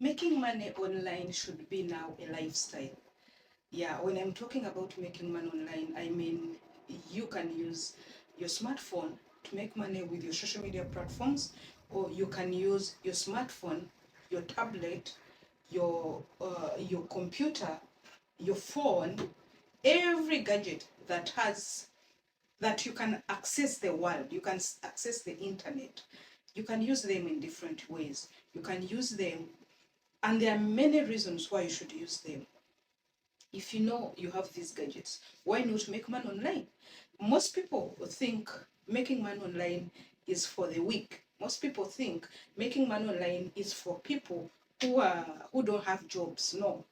Making money online should be now a lifestyle. Yeah, when I'm talking about making money online, I mean you can use your smartphone to make money with your social media platforms, or you can use your smartphone, your tablet, your computer, your phone, every gadget that you can access the world, you can access the internet. You can use them in different ways. You can use them, and there are many reasons why you should use them. If you know you have these gadgets, why not make money online? Most people think making money online is for the weak. Most people think making money online is for people who don't have jobs. No,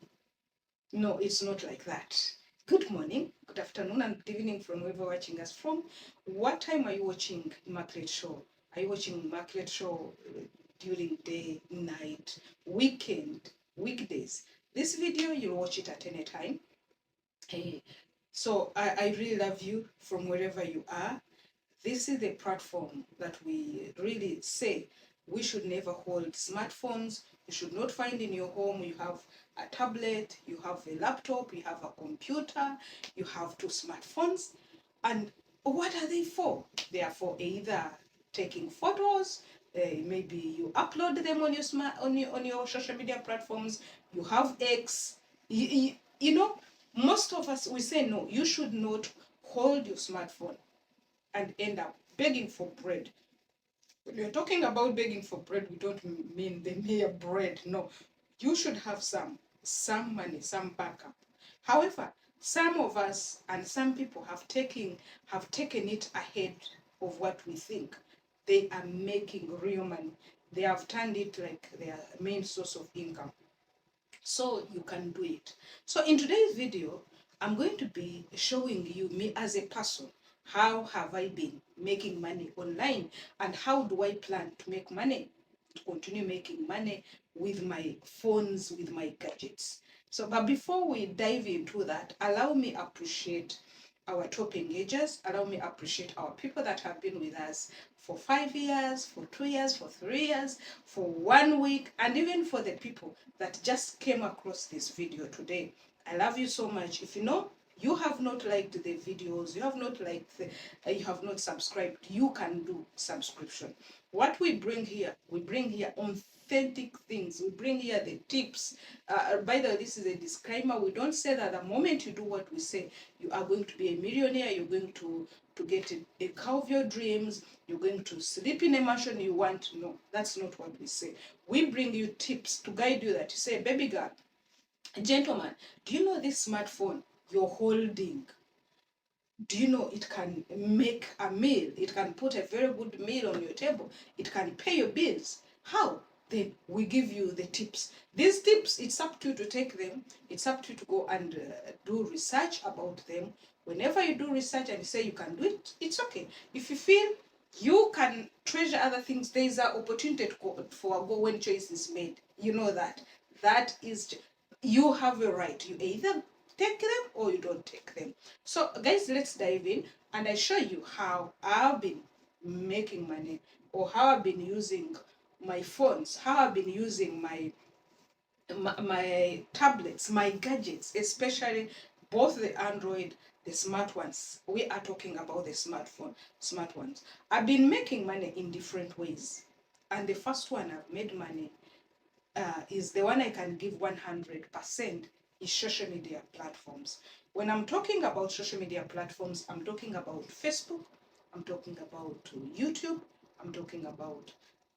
it's not like that. Good morning, good afternoon, and good evening from wherever you're watching us from. What time are you watching Immaculate Show? Are you watching Immaculate Show during day, night, weekend, weekdays? This video, you'll watch it at any time. Hey, so I really love you from wherever you are. This is the platform that we really say we should never hold smartphones. You should not find in your home you have a tablet, you have a laptop, you have a computer, you have two smartphones. And what are they for? They are for either taking photos, maybe you upload them on your on your social media platforms. You have X. You know, most of us we say no. You should not hold your smartphone and end up begging for bread. When we're talking about begging for bread, we don't mean the mere bread. No, you should have some money, some backup. However, some of us and some people have taken it ahead of what we think. They are making real money. They have turned it like their main source of income. So you can do it. So in today's video, I'm going to be showing you me as a person. How have I been making money online, and how do I plan to make money, to continue making money with my phones, with my gadgets. So, but before we dive into that, allow me appreciate our top engagers. Allow me appreciate our people that have been with us for 5 years, for 2 years, for 3 years, for 1 week, and even for the people that just came across this video today. I love you so much. If you know you have not liked the videos, you have not liked you have not subscribed, you can do subscription. What we bring here authentic things. We bring here the tips. By the way, this is a disclaimer. We don't say that the moment you do what we say, you are going to be a millionaire. You're going to get a car of your dreams. You're going to sleep in a mansion you want. No, that's not what we say. We bring you tips to guide you, that you say, baby girl, gentleman, do you know this smartphone you're holding? Do you know it can make a meal? It can put a very good meal on your table. It can pay your bills. How? Then we give you the tips. These tips, it's up to you to take them. It's up to you to go and do research about them. Whenever you do research and you say you can do it, it's okay. If you feel you can treasure other things, there is an opportunity for a go when choice is made. You know that. That is, you have a right. You either take them or you don't take them. So guys, let's dive in and I show you how I've been making money, or how I've been using my phones, how I've been using my tablets, my gadgets, especially both the Android, the smart ones. We are talking about the smart ones. I've been making money in different ways. And the first one I've made money is the one I can give 100%, is social media platforms. When I'm talking about social media platforms, I'm talking about Facebook, I'm talking about YouTube, I'm talking about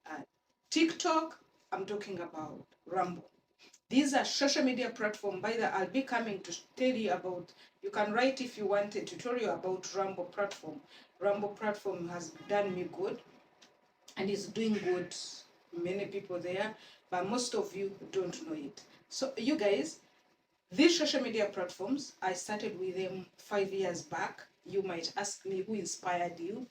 uh, TikTok, I'm talking about Rumble. These are social media platforms. By the I'll be coming to tell you about. You can write if you want a tutorial about Rumble platform. Rumble platform has done me good and is doing good many people there, but most of you don't know it. So you guys, these social media platforms, I started with them 5 years back. You might ask me who inspired you.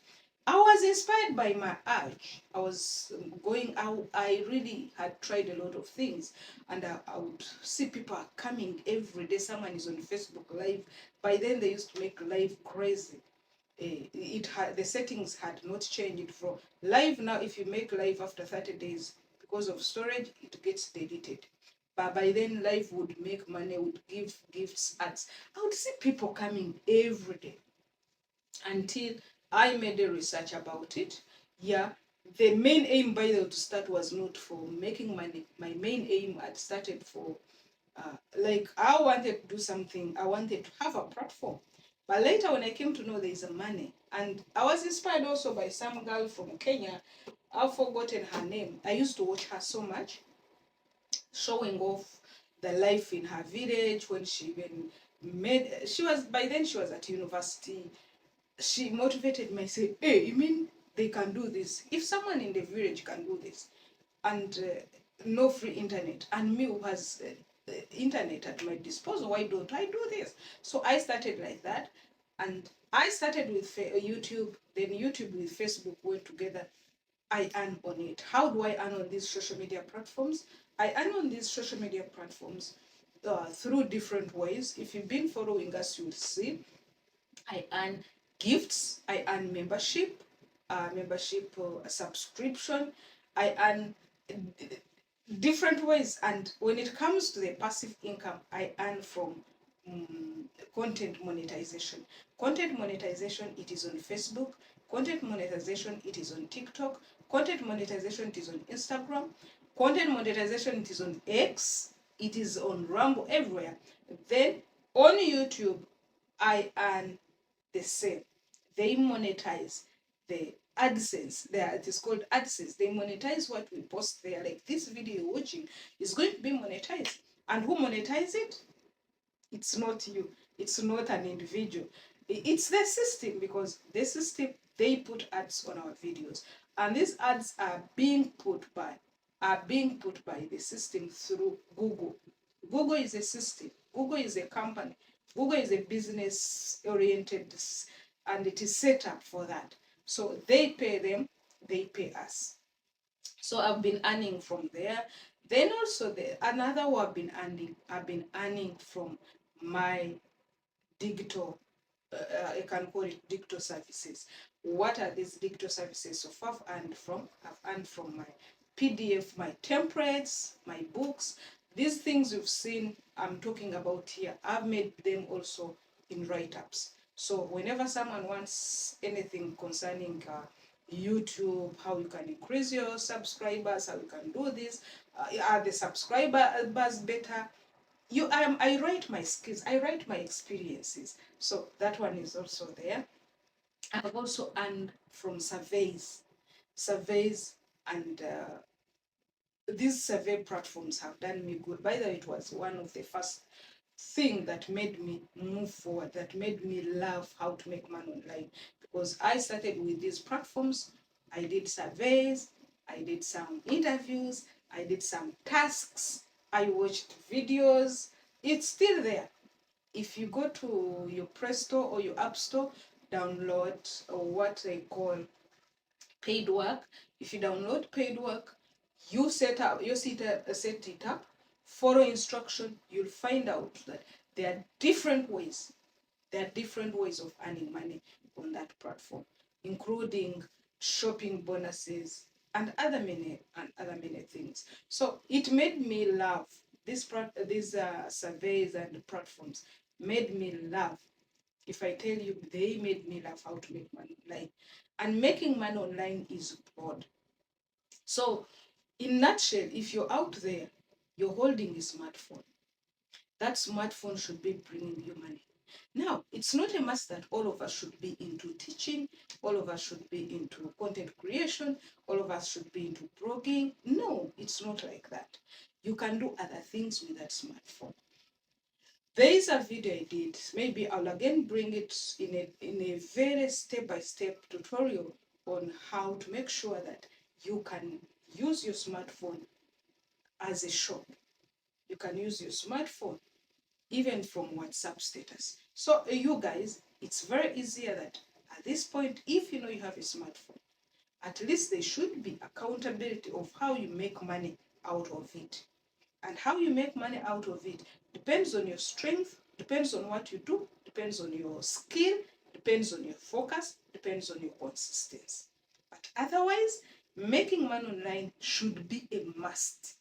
I was inspired by my urge. I was going out. I really had tried a lot of things, and I would see people coming every day. Someone is on Facebook Live. By then, they used to make live crazy. The settings had not changed from live. Now if you make live after 30 days, because of storage, it gets deleted. But by then, life would make money, would give gifts, ads. I would see people coming every day until I made a research about it. Yeah, the main aim, by the way, to start was not for making money. My main aim had started for like I wanted to do something. I wanted to have a platform. But later, when I came to know there is a money, and I was inspired also by some girl from Kenya. I've forgotten her name. I used to watch her so much, showing off the life in her village when she even made. She was by then she was at university. She motivated me. I said, "Hey, you mean they can do this? If someone in the village can do this, and no free internet, and me who has internet at my disposal, why don't I do this?" So I started like that, and I started with YouTube. Then YouTube with Facebook went together. I earn on it. How do I earn on these social media platforms? I earn on these social media platforms through different ways. If you've been following us, you'll see I earn gifts, I earn membership subscription, I earn different ways. And when it comes to the passive income, I earn from content monetization. Content monetization, it is on Facebook. Content monetization, it is on TikTok. Content monetization, it is on Instagram. Content monetization, it is on X. It is on Rumble, everywhere. Then on YouTube, I earn the same. They monetize the AdSense. There, it is called AdSense. They monetize what we post there. Like this video you're watching is going to be monetized. And who monetize it? It's not you. It's not an individual. It's the system, because the system, they put ads on our videos. And these ads are being put by the system through Google. Google is a system. Google is a company. Google is a business oriented, and it is set up for that. So they pay them, they pay us. So I've been earning from there. Then also another one I've been earning from my digital, I can call it digital services. What are these digital services? So far I've earned from my PDF, my templates, my books. These things you've seen I'm talking about here, I've made them also in write-ups. So whenever someone wants anything concerning YouTube, how you can increase your subscribers, how you can do this, are the subscribers better? I write my skills, I write my experiences. So that one is also there. I've also earned from surveys, and these survey platforms have done me good. By the way, it was one of the first thing that made me move forward, that made me love how to make money online, because I started with these platforms. I did surveys, I did some interviews, I did some tasks, I watched videos. It's still there. If you go to your Play Store or your App Store, download what they call paid work. If you download paid work, you set it up, follow instruction, you'll find out that there are different ways. There are different ways of earning money on that platform, including shopping bonuses and other many things. So it made me love these surveys and platforms made me love. If I tell you, they made me love how to make money online. And making money online is broad. So, in nutshell, if you're out there, you're holding a smartphone. That smartphone should be bringing you money. Now, it's not a must that all of us should be into teaching, all of us should be into content creation, all of us should be into blogging. No, it's not like that. You can do other things with that smartphone. There is a video I did. Maybe I'll again bring it in a very step-by-step tutorial on how to make sure that you can use your smartphone as a shop. You can use your smartphone even from WhatsApp status. So you guys, it's very easier that at this point, if you know you have a smartphone, at least there should be accountability of how you make money out of it. And how you make money out of it depends on your strength, depends on what you do, depends on your skill, depends on your focus, depends on your consistency. But otherwise, Making money online should be a must.